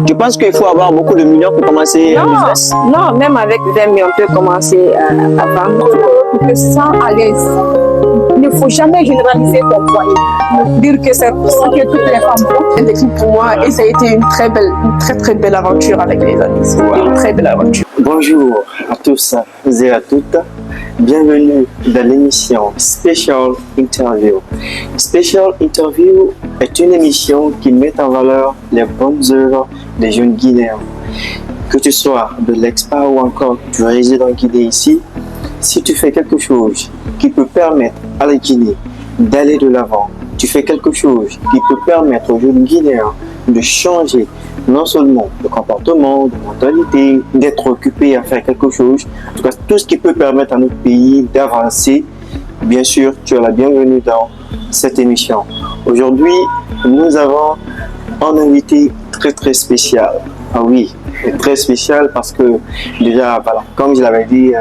Tu penses qu'il faut avoir beaucoup de millions pour commencer un business? Non, même avec 20 millions, on peut commencer à vendre. Pour que ça à l'aise. Il ne faut jamais généraliser ton foyer. Dire que c'est ce que toutes les femmes font. Un déclic pour moi et ça a été une très belle aventure avec les amis. Une très belle aventure. Bonjour à tous et à toutes. Bienvenue dans l'émission Special Interview. Special Interview est une émission qui met en valeur les bonnes œuvres des jeunes Guinéens. Que tu sois de l'expat ou encore tu résides en Guinée ici, si tu fais quelque chose qui peut permettre à la Guinée d'aller de l'avant, tu fais quelque chose qui peut permettre aux jeunes Guinéens de changer non seulement de comportement, de mentalité, d'être occupé à faire quelque chose, en tout cas tout ce qui peut permettre à notre pays d'avancer, bien sûr, tu es la bienvenue dans cette émission. Aujourd'hui, nous avons un invité très spécial. Ah oui, très spécial parce que déjà, voilà, comme je l'avais dit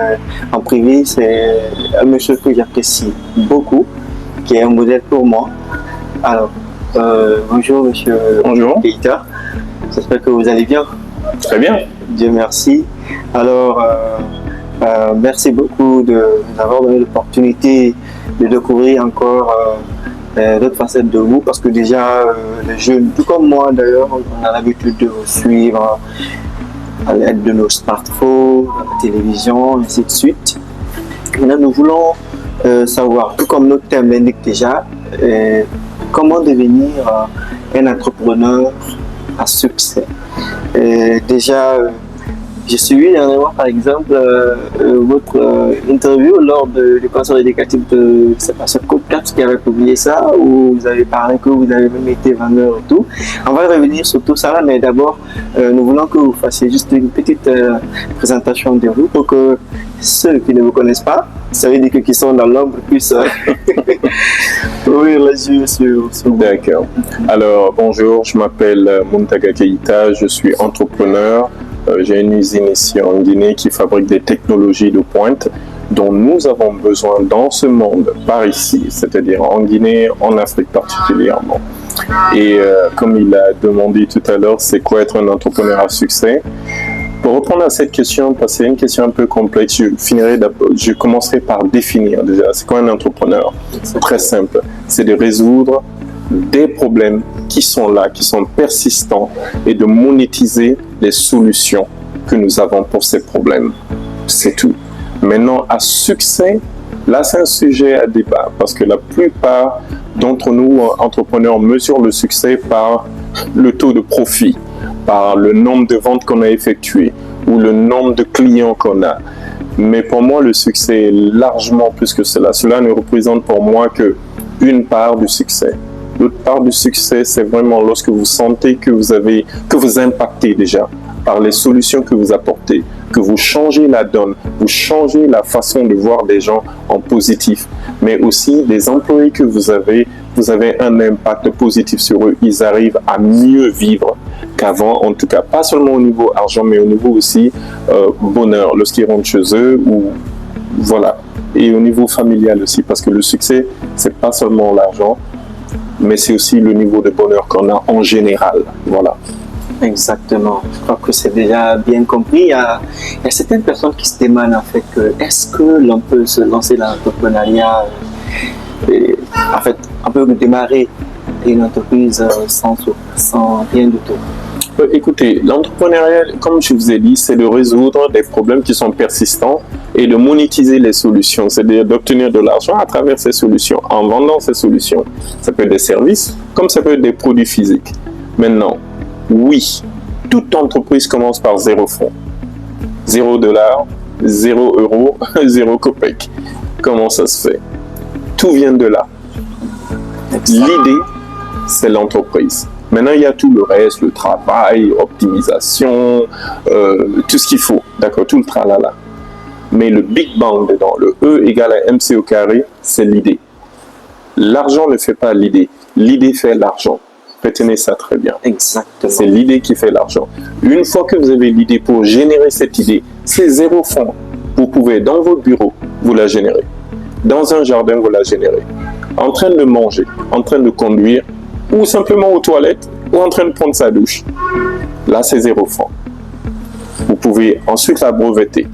en privé, c'est un monsieur que j'apprécie beaucoup, qui est un modèle pour moi. Alors, bonjour monsieur Keïta, j'espère que vous allez bien. Très bien. Dieu merci. Alors, merci beaucoup de nous avoir donné l'opportunité de découvrir encore d'autres facettes de vous, parce que déjà, les jeunes, tout comme moi d'ailleurs, on a l'habitude de vous suivre à l'aide de nos smartphones, la télévision, ainsi de suite. Maintenant, nous voulons savoir, tout comme notre thème l'indique déjà, comment devenir un entrepreneur à succès. Déjà, j'ai suivi dernièrement, par exemple, votre interview lors du concert éducatif de Code 4 qui avait publié ça, où vous avez parlé que vous avez même été vendeur et tout. On va revenir sur tout ça, mais d'abord, nous voulons que vous fassiez juste une petite présentation de vous pour que ceux qui ne vous connaissent pas, ça veut dire que qui sont dans l'ombre puissent ouvrir les yeux sur vous. D'accord. Alors, bonjour, je m'appelle Muntaga Keïta, je suis entrepreneur. J'ai une usine ici en Guinée qui fabrique des technologies de pointe dont nous avons besoin dans ce monde, par ici, c'est-à-dire en Guinée, en Afrique particulièrement. Et comme il a demandé tout à l'heure, c'est quoi être un entrepreneur à succès? Pour répondre à cette question, parce que c'est une question un peu complexe, je commencerai par définir déjà, c'est quoi un entrepreneur? C'est très simple, c'est de résoudre des problèmes qui sont là, qui sont persistants, et de monétiser les solutions que nous avons pour ces problèmes. C'est tout. Maintenant, à succès, là c'est un sujet à débat, parce que la plupart d'entre nous, entrepreneurs, mesurent le succès par le taux de profit, par le nombre de ventes qu'on a effectuées, ou le nombre de clients qu'on a. Mais pour moi, le succès est largement plus que cela. Cela ne représente pour moi qu'une part du succès. L'autre part du succès, c'est vraiment lorsque vous sentez que vous impactez déjà par les solutions que vous apportez, que vous changez la donne, vous changez la façon de voir des gens en positif, mais aussi les employés que vous avez un impact positif sur eux. Ils arrivent à mieux vivre qu'avant, en tout cas, pas seulement au niveau argent, mais au niveau aussi bonheur, lorsqu'ils rentrent chez eux, ou voilà, et au niveau familial aussi, parce que le succès, c'est pas seulement l'argent, mais c'est aussi le niveau de bonheur qu'on a en général. Voilà. Exactement. Je crois que c'est déjà bien compris. Il y a certaines personnes qui se demandent en fait est-ce que l'on peut se lancer dans l'entrepreneuriat, en fait, on peut démarrer une entreprise sans rien du tout. Écoutez, l'entrepreneuriat, comme je vous ai dit, c'est de résoudre des problèmes qui sont persistants et de monétiser les solutions, c'est-à-dire d'obtenir de l'argent à travers ces solutions, en vendant ces solutions. Ça peut être des services, comme ça peut être des produits physiques. Maintenant, oui, toute entreprise commence par 0 francs, 0 $, 0 €, 0 copec. Comment ça se fait? Tout vient de là. L'idée, c'est l'entreprise. Maintenant, il y a tout le reste, le travail, optimisation, tout ce qu'il faut, d'accord, tout le tralala. Mais le Big Bang dedans, le E égale à MC au carré, c'est l'idée. L'argent ne fait pas l'idée, l'idée fait l'argent. Retenez ça très bien. Exactement. C'est l'idée qui fait l'argent. Une fois que vous avez l'idée pour générer cette idée, c'est 0 francs. Vous pouvez, dans votre bureau, vous la générer. Dans un jardin, vous la générer. En train de manger, en train de conduire, ou simplement aux toilettes, ou en train de prendre sa douche. Là, c'est 0 francs. Vous pouvez ensuite la breveter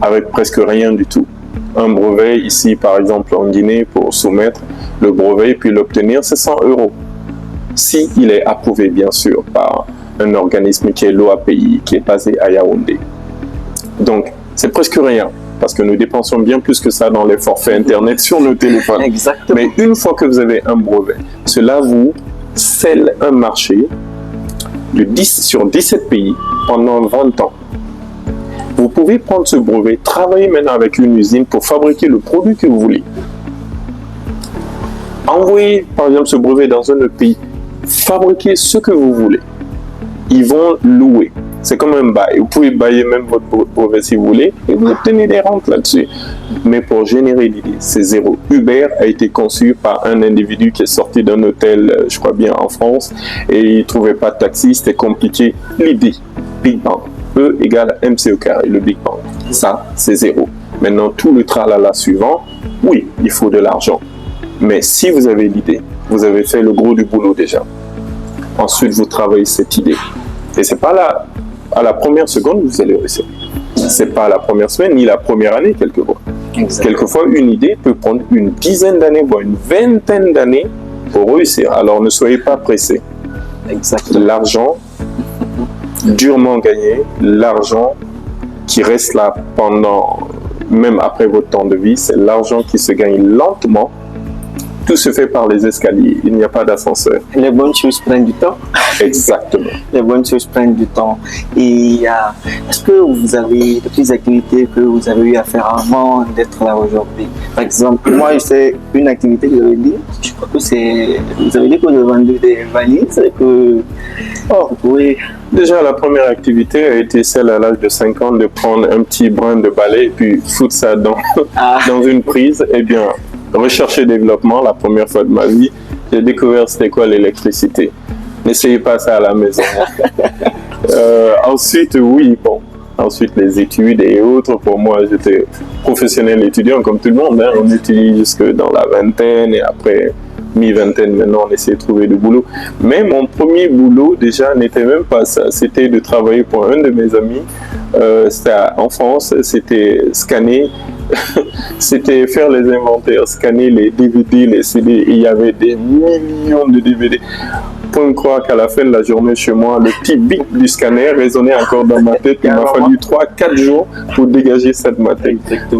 avec presque rien du tout. Un brevet ici, par exemple, en Guinée, pour soumettre le brevet puis l'obtenir, c'est 100 €. Si il est approuvé, bien sûr, par un organisme qui est l'OAPI, qui est basé à Yaoundé. Donc, c'est presque rien, parce que nous dépensons bien plus que ça dans les forfaits Internet sur nos téléphones. Exactement. Mais une fois que vous avez un brevet, cela vous scelle un marché sur 17 pays pendant 20 ans. Vous pouvez prendre ce brevet, travailler maintenant avec une usine pour fabriquer le produit que vous voulez. Envoyer, par exemple, ce brevet dans un autre pays, fabriquer ce que vous voulez. Ils vont louer. C'est comme un bail. Vous pouvez bailler même votre brevet si vous voulez et vous obtenez des rentes là-dessus. Mais pour générer l'idée, c'est 0. Uber a été conçu par un individu qui est sorti d'un hôtel, je crois bien, en France, et il ne trouvait pas de taxi, c'était compliqué. L'idée, Big Bang. E égale MC au carré, le Big Bang. Ça, c'est 0. Maintenant, tout le tralala suivant, oui, il faut de l'argent. Mais si vous avez l'idée, vous avez fait le gros du boulot déjà. Ensuite, vous travaillez cette idée. Et c'est pas là, à la première seconde, vous allez réussir. C'est pas la première semaine, ni la première année, quelquefois. Quelquefois, une idée peut prendre une dizaine d'années, voire une vingtaine d'années pour réussir. Alors, ne soyez pas pressés. L'argent durement gagné, l'argent qui reste là pendant, même après votre temps de vie, c'est l'argent qui se gagne lentement. Tout se fait par les escaliers, il n'y a pas d'ascenseur. Les bonnes choses prennent du temps. Exactement. Les bonnes choses prennent du temps. Et est-ce que vous avez des petites activités que vous avez eu à faire avant d'être là aujourd'hui? Par exemple, moi, je fais une activité que j'avais dit, je crois que c'est, vous avez dit que vous avez vendu des valises et que, oui. Déjà, la première activité a été celle à l'âge de 5 ans de prendre un petit brin de balai et puis foutre ça dans une prise. Eh bien, recherche et développement, la première fois de ma vie, j'ai découvert c'était quoi l'électricité. N'essayez pas ça à la maison. Ensuite, oui, bon. Ensuite, les études et autres. Pour moi, j'étais professionnel étudiant comme tout le monde. Hein. On étudie jusque dans la vingtaine et après mi-vingtaine, maintenant, on essaie de trouver du boulot. Mais mon premier boulot, déjà, n'était même pas ça. C'était de travailler pour un de mes amis. C'était en France, c'était scanner. C'était faire les inventaires, scanner les DVD, les CD. Et il y avait des millions de DVD. Pour me croire qu'à la fin de la journée chez moi, le petit bip du scanner résonnait encore dans ma tête. Il m'a fallu 3-4 jours pour dégager cette matière.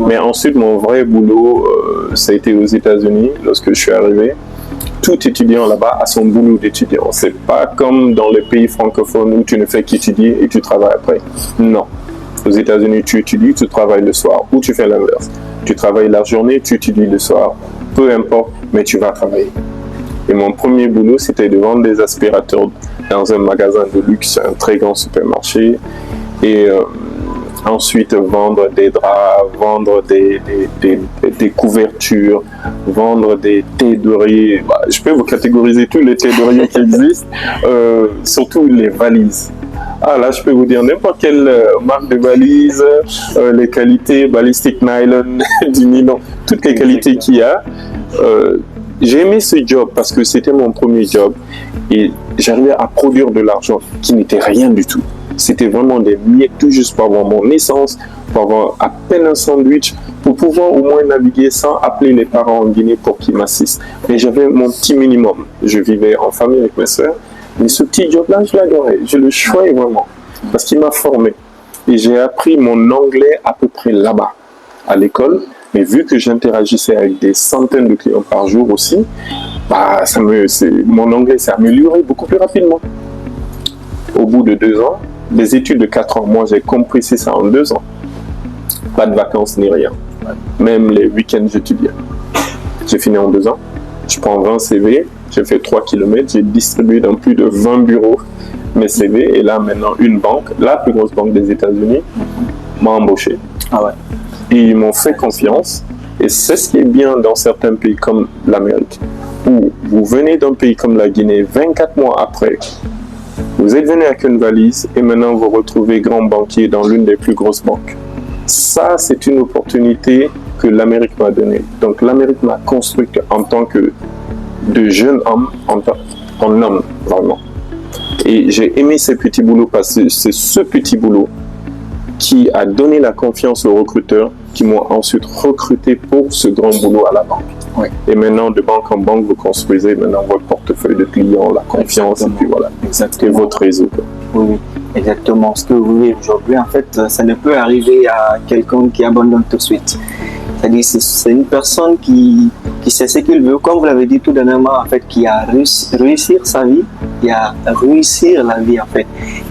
Mais ensuite, mon vrai boulot, ça a été aux États-Unis lorsque je suis arrivé. Tout étudiant là-bas a son boulot d'étudiant. C'est pas comme dans les pays francophones où tu ne fais qu'étudier et tu travailles après. Non. Aux États-Unis, tu étudies, tu travailles le soir. Ou tu fais l'inverse. Tu travailles la journée, tu étudies le soir. Peu importe, mais tu vas travailler. Et mon premier boulot, c'était de vendre des aspirateurs dans un magasin de luxe, un très grand supermarché. Et ensuite, vendre des draps, vendre des couvertures, vendre des thés d'oreiller. Je peux vous catégoriser tous les thés d'oreiller qui existent, surtout les valises. Ah là, je peux vous dire n'importe quelle marque de valise, les qualités, balistique nylon, du nylon, toutes les qualités qu'il y a. J'ai aimé ce job parce que c'était mon premier job et j'arrivais à produire de l'argent qui n'était rien du tout. C'était vraiment des miettes tout juste pour avoir mon essence, pour avoir à peine un sandwich, pour pouvoir au moins naviguer sans appeler les parents en Guinée pour qu'ils m'assistent. Mais j'avais mon petit minimum. Je vivais en famille avec mes soeurs. Mais ce petit job-là, je l'adorais. Je le choyais vraiment parce qu'il m'a formé. Et j'ai appris mon anglais à peu près là-bas, à l'école. Mais vu que j'interagissais avec des centaines de clients par jour aussi, mon anglais s'est amélioré beaucoup plus rapidement. Au bout de 2 ans, des études de 4 ans, moi j'ai compressé ça en 2 ans. Pas de vacances ni rien. Même les week-ends, j'étudiais. J'ai fini en 2 ans. Je prends 20 CV, j'ai fait 3 km, j'ai distribué dans plus de 20 bureaux mes CV. Et là maintenant, une banque, la plus grosse banque des États-Unis, m'a embauché. Ah ouais. Et ils m'ont fait confiance. Et c'est ce qui est bien dans certains pays comme l'Amérique, où vous venez d'un pays comme la Guinée, 24 mois après, vous êtes venu avec une valise et maintenant vous retrouvez grand banquier dans l'une des plus grosses banques. Ça, c'est une opportunité que l'Amérique m'a donnée. Donc l'Amérique m'a construite en tant que de jeune homme, en homme, vraiment. Et j'ai aimé ces petits boulots parce que c'est ce petit boulot qui a donné la confiance aux recruteurs qui m'ont ensuite recruté pour ce grand boulot à la banque. Oui. Et maintenant, de banque en banque, vous construisez maintenant votre portefeuille de clients, la confiance, Exactement. et puis voilà. Exactement. Et votre réseau. Oui, oui, exactement. Ce que vous voulez aujourd'hui, en fait, ça ne peut arriver à quelqu'un qui abandonne tout de suite. C'est-à-dire, c'est une personne qui sait ce qu'il veut, comme vous l'avez dit tout dernièrement, en fait, qui a réussir sa vie, qui a réussir la vie, en fait.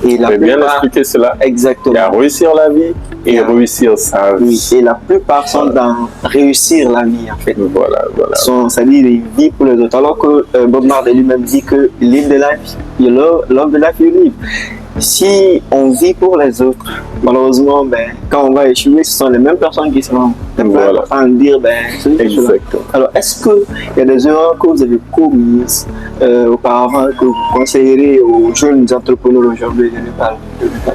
Et Vous avez bien expliqué cela. Exactement. Il y a réussir la vie et réussir sa vie. Oui, et la plupart sont dans réussir la vie, en fait. Voilà, voilà. C'est-à-dire, ils vivent pour les autres. Alors que Bob Marley lui-même dit que live the life, you love the life you live. Si on vit pour les autres, malheureusement, quand on va échouer, ce sont les mêmes personnes qui seront en train de dire, exactement. Alors, est-ce qu'il y a des erreurs que vous avez commises auparavant que vous conseillerez aux jeunes entrepreneurs aujourd'hui de ne pas le faire?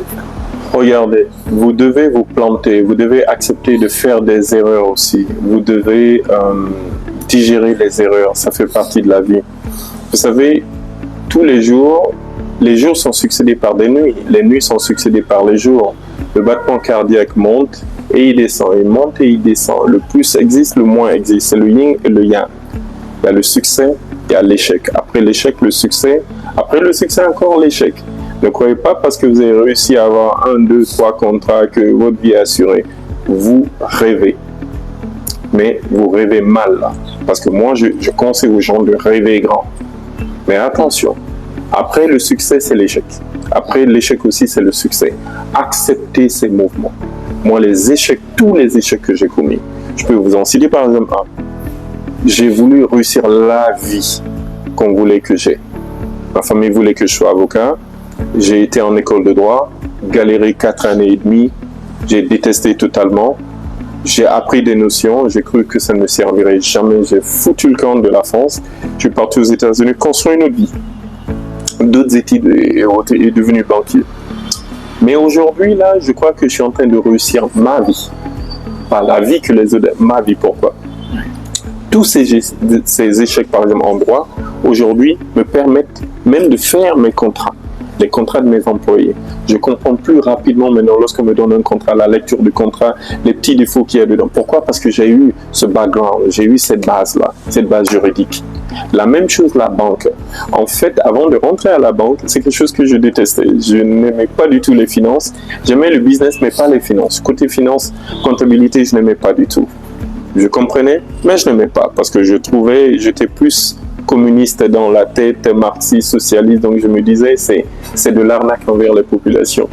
Regardez, vous devez vous planter, vous devez accepter de faire des erreurs aussi. Vous devez digérer les erreurs, ça fait partie de la vie. Vous savez, tous les jours sont succédés par des nuits, les nuits sont succédées par les jours. Le battement cardiaque monte et il descend, il monte et il descend. Le plus existe, le moins existe. C'est le yin et le yang. Il y a le succès, il y a l'échec. Après l'échec, le succès. Après le succès, encore l'échec. Ne croyez pas parce que vous avez réussi à avoir 1, 2, 3 contrats que votre vie est assurée. Vous rêvez. Mais vous rêvez mal là. Parce que moi, je conseille aux gens de rêver grand. Mais attention. Après le succès, c'est l'échec. Après l'échec aussi, c'est le succès. Acceptez ces mouvements. Moi, tous les échecs que j'ai commis, je peux vous en citer par exemple un. J'ai voulu réussir la vie qu'on voulait que j'ai. Ma famille voulait que je sois avocat. J'ai été en école de droit, galéré 4 années et demie. J'ai détesté totalement. J'ai appris des notions, j'ai cru que ça ne me servirait jamais. J'ai foutu le camp de la France. Je suis parti aux États-Unis construire une autre vie. D'autres études et devenu banquier. Mais aujourd'hui, là, je crois que je suis en train de réussir ma vie. Pas la vie que les autres, ma vie. Pourquoi? Tous ces échecs, par exemple, en droit, aujourd'hui, me permettent même de faire mes contrats. Les contrats de mes employés. Je comprends plus rapidement maintenant lorsqu'on me donne un contrat, la lecture du contrat, les petits défauts qu'il y a dedans. Pourquoi? Parce que j'ai eu ce background, j'ai eu cette base-là, cette base juridique. La même chose, la banque. En fait, avant de rentrer à la banque, c'est quelque chose que je détestais. Je n'aimais pas du tout les finances. J'aimais le business, mais pas les finances. Côté finance, comptabilité, je n'aimais pas du tout. Je comprenais, mais je n'aimais pas parce que je trouvais, j'étais plus communiste dans la tête, marxiste, socialiste, donc je me disais c'est de l'arnaque envers les populations.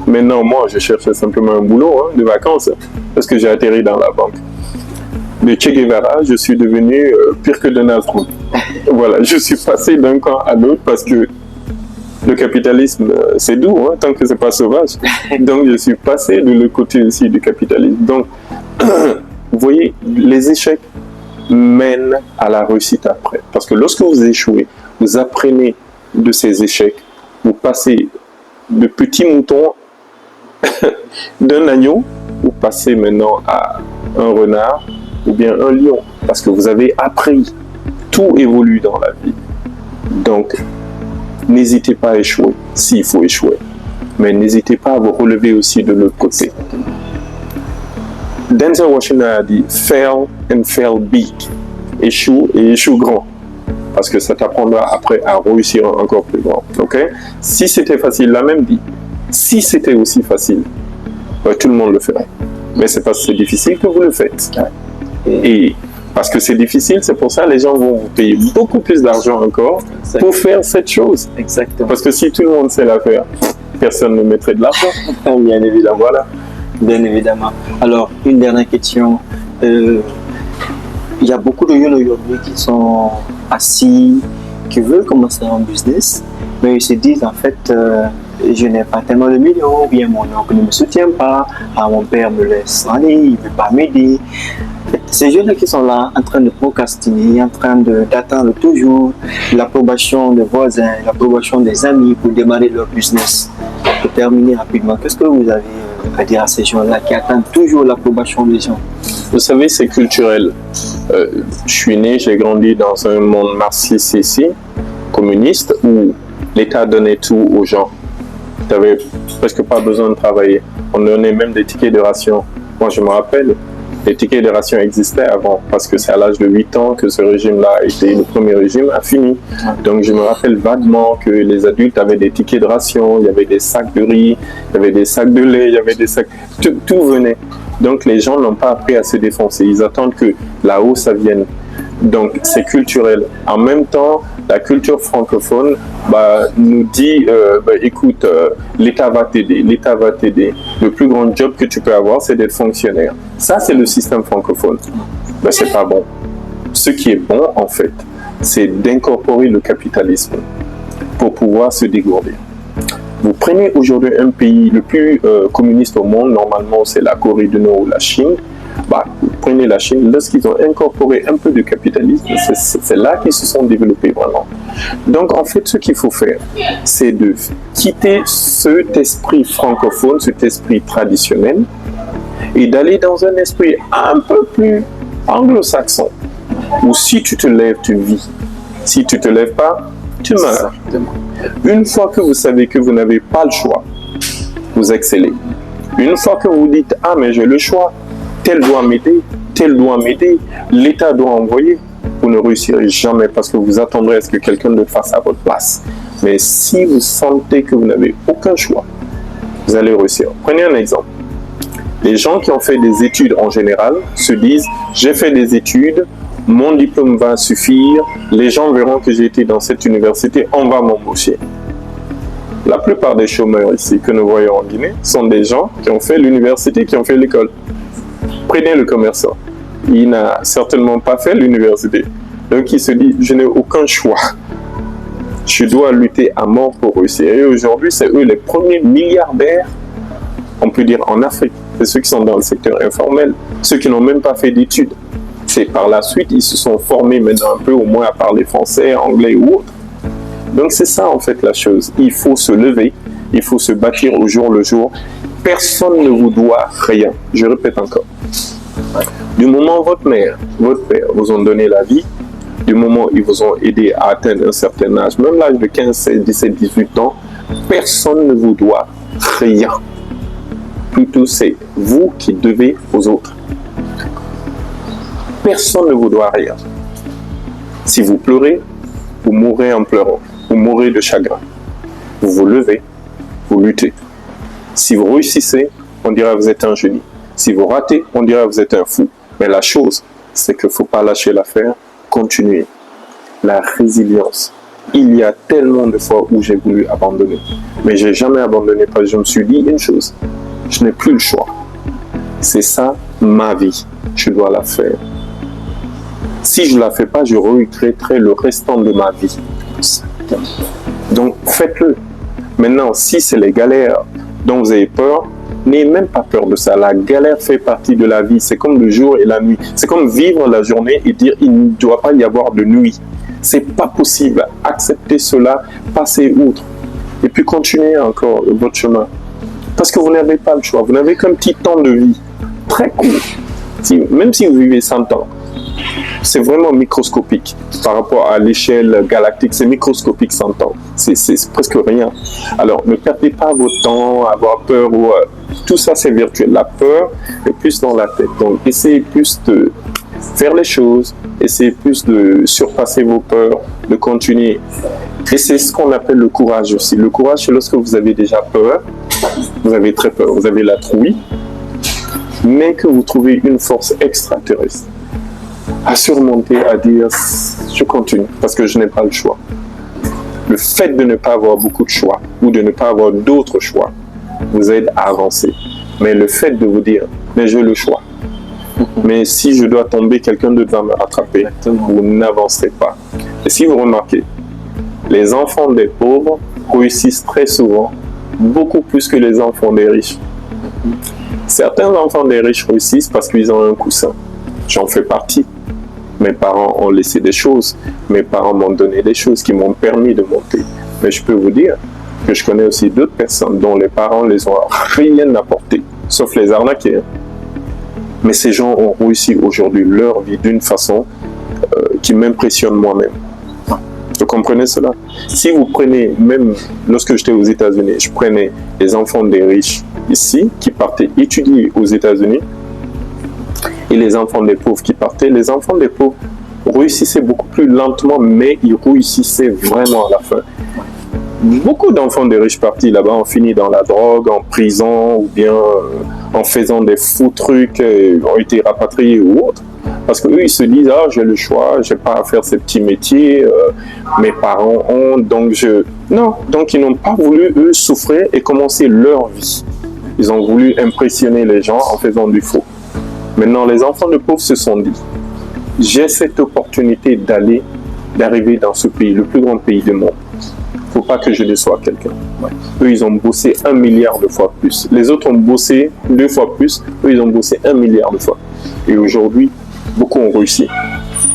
Maintenant, moi, je cherchais simplement un boulot de vacances parce que j'ai atterri dans la banque. De Che Guevara, je suis devenu pire que Donald Trump. Voilà, je suis passé d'un camp à l'autre parce que le capitalisme, c'est doux, tant que c'est pas sauvage. Donc, je suis passé de l'autre côté aussi du capitalisme. Donc, vous voyez, les échecs mènent à la réussite après. Parce que lorsque vous échouez, vous apprenez de ces échecs, vous passez de petits moutons d'un agneau, vous passez maintenant à un renard ou bien un lion. Parce que vous avez appris. Tout évolue dans la vie. Donc, n'hésitez pas à échouer, s'il faut échouer. Mais n'hésitez pas à vous relever aussi de l'autre côté. Denzel Washington a dit « Fail and fail big ». Échoue et échoue grand. Parce que ça t'apprendra après à réussir encore plus grand. Okay? Si c'était facile, il l'a même dit. Si c'était aussi facile, tout le monde le ferait. Mais c'est parce que c'est difficile que vous le faites. Et parce que c'est difficile, c'est pour ça que les gens vont vous payer beaucoup plus d'argent encore pour faire cette chose. Exactement. Parce que si tout le monde sait la faire, personne ne mettrait de l'argent. Bien évidemment. Voilà. Bien évidemment. Alors, une dernière question. Il y a beaucoup de jeunes aujourd'hui qui sont assis, qui veulent commencer un business, mais ils se disent en fait, je n'ai pas tellement de millions, ou bien mon oncle ne me soutient pas, mon père me laisse aller, il ne veut pas m'aider. Ces jeunes qui sont là en train de procrastiner, en train d'attendre toujours l'approbation des voisins, l'approbation des amis pour démarrer leur business. Pour terminer rapidement, qu'est-ce que vous avez à dire à ces gens-là qui attendent toujours l'approbation des gens? Vous savez, c'est culturel. Je suis né, j'ai grandi dans un monde marxiste ici, communiste, où L'État donnait tout aux gens. Tu n'avais presque pas besoin de travailler. On donnait même des tickets de ration. Moi, je me rappelle, les tickets de ration existaient avant, parce que c'est à l'âge de 8 ans que ce régime-là a été, le premier régime a fini. Donc, je me rappelle vaguement que les adultes avaient des tickets de ration, il y avait des sacs de riz, il y avait des sacs de lait, il y avait des sacs... Tout venait. Donc, les gens n'ont pas appris à se défoncer. Ils attendent que là-haut, ça vienne. Donc, c'est culturel. En même temps, la culture francophone nous dit, écoute, l'État va t'aider, l'État va t'aider. Le plus grand job que tu peux avoir, c'est d'être fonctionnaire. Ça, c'est le système francophone. C'est pas bon. Ce qui est bon, en fait, c'est d'incorporer le capitalisme pour pouvoir se dégourdir. Vous prenez aujourd'hui un pays le plus communiste au monde, normalement c'est la Corée du Nord ou la Chine. Vous prenez la Chine, lorsqu'ils ont incorporé un peu de capitalisme, c'est là qu'ils se sont développés vraiment. Donc en fait, ce qu'il faut faire, c'est de quitter cet esprit francophone, cet esprit traditionnel, et d'aller dans un esprit un peu plus anglo-saxon, où si tu te lèves, tu vis. Si tu ne te lèves pas, tu meurs. Une fois que vous savez que vous n'avez pas le choix, vous excellez. Une fois que vous dites « Ah, mais j'ai le choix, tel doit m'aider, tel doit m'aider, l'État doit envoyer », vous ne réussirez jamais parce que vous attendrez à ce que quelqu'un le fasse à votre place. Mais si vous sentez que vous n'avez aucun choix, vous allez réussir. Prenez un exemple. Les gens qui ont fait des études en général se disent « J'ai fait des études, mon diplôme va suffire, les gens verront que j'ai été dans cette université, on va m'embaucher. » La plupart des chômeurs ici que nous voyons en Guinée sont des gens qui ont fait l'université, qui ont fait l'école. Prenez le commerçant. Il n'a certainement pas fait l'université. Donc il se dit, je n'ai aucun choix. Je dois lutter à mort pour réussir. Et aujourd'hui, c'est eux les premiers milliardaires, on peut dire en Afrique. C'est ceux qui sont dans le secteur informel, ceux qui n'ont même pas fait d'études. C'est par la suite, ils se sont formés maintenant un peu au moins à parler français, anglais ou autre. Donc c'est ça en fait la chose. Il faut se lever, il faut se bâtir au jour le jour. Personne ne vous doit rien. Je répète encore. Du moment où votre mère, votre père vous ont donné la vie, du moment où ils vous ont aidé à atteindre un certain âge, même l'âge de 15, 16, 17, 18 ans, personne ne vous doit rien. Plutôt c'est vous qui devez aux autres. Personne ne vous doit rien. Si vous pleurez, vous mourrez en pleurant. Vous mourrez de chagrin. Vous vous levez, vous luttez. Si vous réussissez, on dira que vous êtes un génie. Si vous ratez, on dira que vous êtes un fou. Mais la chose, c'est qu'il ne faut pas lâcher l'affaire, continuer. La résilience. Il y a tellement de fois où j'ai voulu abandonner. Mais je n'ai jamais abandonné parce que je me suis dit une chose. Je n'ai plus le choix. C'est ça ma vie. Je dois la faire. Si je ne la fais pas, je regretterai le restant de ma vie. Donc, faites-le. Maintenant, si c'est les galères dont vous avez peur, n'ayez même pas peur de ça. La galère fait partie de la vie. C'est comme le jour et la nuit. C'est comme vivre la journée et dire il ne doit pas y avoir de nuit. C'est pas possible. Acceptez cela, passez outre. Et puis continuez encore votre chemin. Parce que vous n'avez pas le choix. Vous n'avez qu'un petit temps de vie. Très court. Même si vous vivez 100 ans. C'est vraiment microscopique par rapport à l'échelle galactique. C'est microscopique 100 ans. C'est presque rien. Alors, ne perdez pas votre temps à avoir peur. Tout ça, c'est virtuel. La peur est plus dans la tête. Donc, essayez plus de faire les choses. Essayez plus de surpasser vos peurs, de continuer. Et c'est ce qu'on appelle le courage aussi. Le courage, c'est lorsque vous avez déjà peur. Vous avez très peur. Vous avez la trouille. Mais que vous trouvez une force extraterrestre à surmonter, à dire je continue parce que je n'ai pas le choix. Le fait de ne pas avoir beaucoup de choix ou de ne pas avoir d'autres choix vous aide à avancer. Mais le fait de vous dire mais j'ai le choix, mais si je dois tomber, quelqu'un d'autre va me rattraper, vous n'avancerez pas. Et si vous remarquez, les enfants des pauvres réussissent très souvent beaucoup plus que les enfants des riches. Certains enfants des riches réussissent parce qu'ils ont un coussin. J'en fais partie. Mes parents ont laissé des choses. Mes parents m'ont donné des choses qui m'ont permis de monter. Mais je peux vous dire que je connais aussi d'autres personnes dont les parents les ont rien apporté, sauf les arnaquer. Mais ces gens ont réussi aujourd'hui leur vie d'une façon qui m'impressionne moi-même. Vous comprenez cela? Si vous prenez, même lorsque j'étais aux États-Unis, je prenais les enfants des riches ici qui partaient étudier aux États-Unis et les enfants des pauvres qui partaient. Les enfants des pauvres réussissaient beaucoup plus lentement, mais ils réussissaient vraiment à la fin. Beaucoup d'enfants des riches partis là-bas ont fini dans la drogue, en prison ou bien en faisant des faux trucs, ont été rapatriés ou autres. Parce qu'eux, ils se disent, ah, j'ai le choix, j'ai pas à faire ces petits métiers, mes parents ont, donc je... Non, donc ils n'ont pas voulu, eux, souffrir et commencer leur vie. Ils ont voulu impressionner les gens en faisant du faux. Maintenant, les enfants de pauvres se sont dit, j'ai cette opportunité d'arriver dans ce pays, le plus grand pays du monde. Il ne faut pas que je déçoive quelqu'un. Ouais. Eux, ils ont bossé 1 milliard de fois plus. Les autres ont bossé 2 fois plus. Eux, ils ont bossé 1 milliard de fois. Et aujourd'hui, beaucoup ont réussi.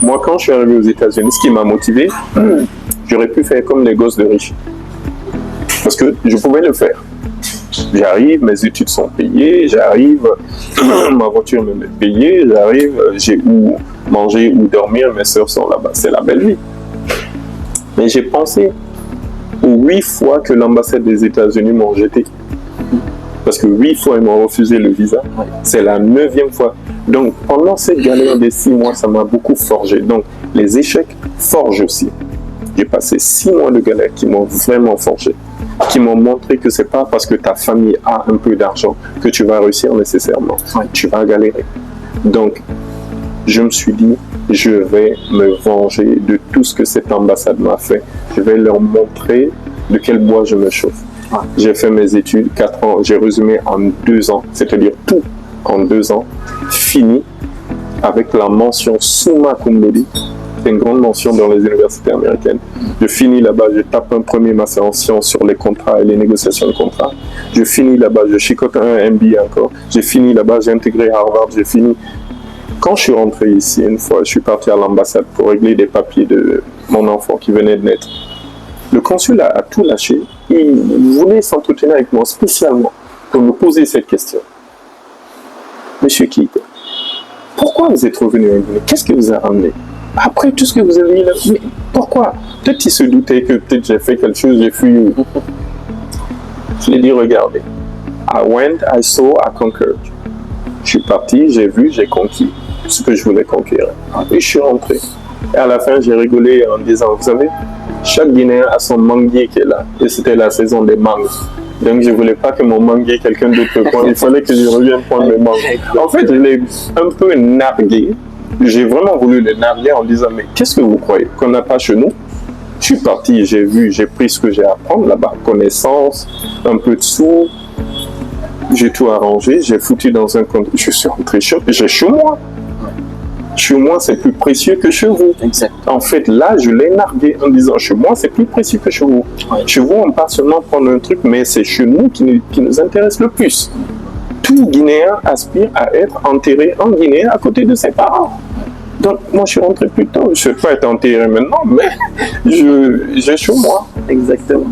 Moi, quand je suis arrivé aux États-Unis, ce qui m'a motivé, j'aurais pu faire comme les gosses de riches. Parce que je pouvais le faire. J'arrive, mes études sont payées, j'arrive, ma voiture me est payée, j'arrive, j'ai où manger ou dormir, mes soeurs sont là-bas. C'est la belle vie. Mais j'ai pensé aux 8 fois que l'ambassade des États-Unis m'ont jeté. Parce que 8 fois, ils m'ont refusé le visa. C'est la 9e fois. Donc, pendant cette galère des 6 mois, ça m'a beaucoup forgé. Donc, les échecs forgent aussi. J'ai passé 6 mois de galère qui m'ont vraiment forgé, qui m'ont montré que c'est pas parce que ta famille a un peu d'argent que tu vas réussir nécessairement. Tu vas galérer. Donc, je me suis dit, je vais me venger de tout ce que cette ambassade m'a fait. Je vais leur montrer de quel bois je me chauffe. J'ai fait mes études, 4 ans, j'ai résumé en 2 ans, c'est-à-dire tout en 2 ans, fini avec la mention summa cum laude. C'est une grande mention dans les universités américaines. Je finis là-bas, je tape un premier master en sciences sur les contrats et les négociations de contrats. Je finis là-bas, je chicote un MBA encore. J'ai fini là-bas, j'ai intégré Harvard, j'ai fini. Quand je suis rentré ici, une fois, je suis parti à l'ambassade pour régler des papiers de mon enfant qui venait de naître. Le consul a tout lâché. Il voulait s'entretenir avec moi spécialement pour me poser cette question. Monsieur Keïta, pourquoi vous êtes revenu en Guinée? Qu'est-ce qui vous a ramené? Après tout ce que vous avez dit là, mais pourquoi? Peut-être qu'il se doutait que peut-être j'ai fait quelque chose, j'ai fui. Je lui ai dit, regardez. I went, I saw, I conquered. Je suis parti, j'ai vu, j'ai conquis ce que je voulais conquérir. Et je suis rentré. Et à la fin, j'ai rigolé en disant, vous savez, chaque Guinéen a son manguier qui est là. Et c'était la saison des mangues. Donc, je ne voulais pas que mon manguier, quelqu'un d'autre le prenne. Il fallait que je revienne prendre mes mangues. En fait, je l'ai un peu nargué. J'ai vraiment voulu le narguer en disant, mais qu'est-ce que vous croyez qu'on n'a pas chez nous? Je suis parti, j'ai vu, j'ai pris ce que j'ai à prendre là-bas. Connaissance, un peu de sous. J'ai tout arrangé, j'ai foutu dans un compte. Je suis rentré chez moi. Chez moi, c'est plus précieux que chez vous. Exact. En fait, là, je l'ai nargué en disant, chez moi, c'est plus précieux que chez vous. Ouais. Chez vous, on part seulement prendre un truc, mais c'est chez nous qui nous intéresse le plus. Tout Guinéen aspire à être enterré en Guinée à côté de ses parents. Donc, moi, je suis rentré plus tôt. Je ne vais pas être enterré maintenant, mais j'ai chez moi. Exactement.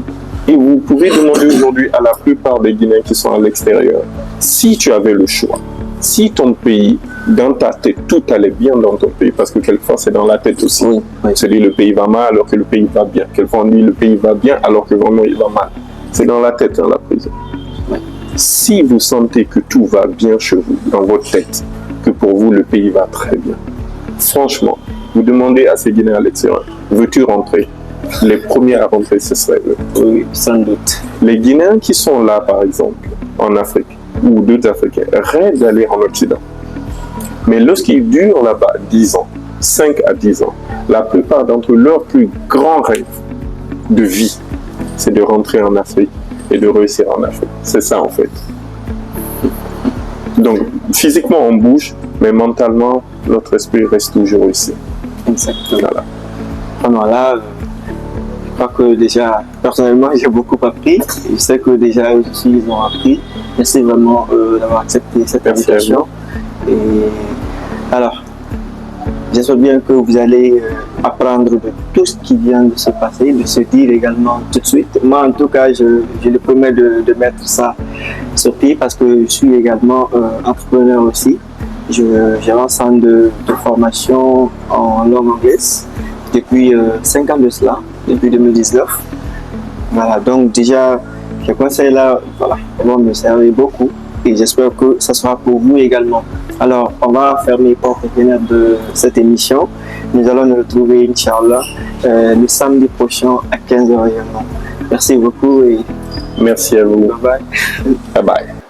Et vous pouvez demander aujourd'hui à la plupart des Guinéens qui sont à l'extérieur, si tu avais le choix, si ton pays, dans ta tête, tout allait bien dans ton pays, parce que quelquefois c'est dans la tête aussi. Oui. On se dit le pays va mal alors que le pays va bien. Quelquefois on dit le pays va bien alors que vraiment il va mal. C'est dans la tête, dans la prison. Oui. Si vous sentez que tout va bien chez vous, dans votre tête, que pour vous le pays va très bien, franchement, vous demandez à ces Guinéens à l'extérieur, veux-tu rentrer? Les premiers à rentrer, ce serait eux. Oui, sans doute. Les Guinéens qui sont là, par exemple, en Afrique, ou d'autres Africains, rêvent d'aller en Occident. Mais lorsqu'ils durent là-bas 10 ans, 5 à 10 ans, la plupart d'entre eux, leur plus grand rêve de vie, c'est de rentrer en Afrique et de réussir en Afrique. C'est ça, en fait. Donc, physiquement, on bouge, mais mentalement, notre esprit reste toujours ici. Exactement. Voilà. Vraiment là, je crois que déjà, personnellement, j'ai beaucoup appris. Je sais que déjà, eux aussi, ils ont appris. Merci vraiment d'avoir accepté cette invitation. Et alors, j'espère bien que vous allez apprendre de tout ce qui vient de se passer, de se dire également tout de suite. Moi, en tout cas, je le promets de mettre ça sur pied parce que je suis également entrepreneur aussi. J'ai un centre de formation en langue anglaise depuis 5 ans de cela. depuis 2019. Voilà, donc déjà, ce conseil-là, voilà, vont me servir beaucoup et j'espère que ça sera pour vous également. Alors, on va fermer les portes de cette émission. Nous allons nous retrouver, Inch'Allah, le samedi prochain à 15h également. Merci beaucoup et merci à vous. bye bye. Bye bye.